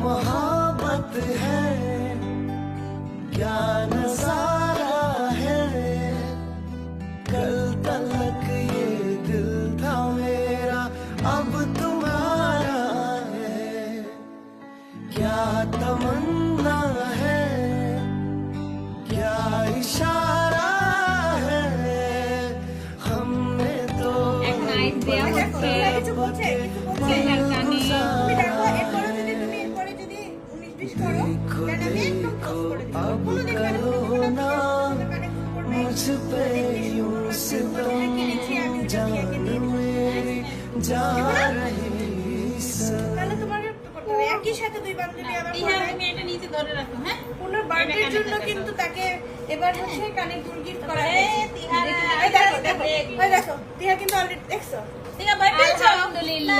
मोहब्बत है, क्या नजारा है, कल तक ये दिल था मेरा अब तुम्हारा है, क्या तमन्ना है, क्या इशारा है, हमने तो अब करो ना मुझ पे यूं सितम, जान मेरी जा रही একই সাথে দুই বান্ধবী আবার পুনর বার্থডের জন্য কিন্তু তাকে এবার হচ্ছে কানে দুল গিফট করা হয়েছে। দেখো তিহা কিন্তু অলরেডি দেখছো, আলহামদুলিল্লাহ।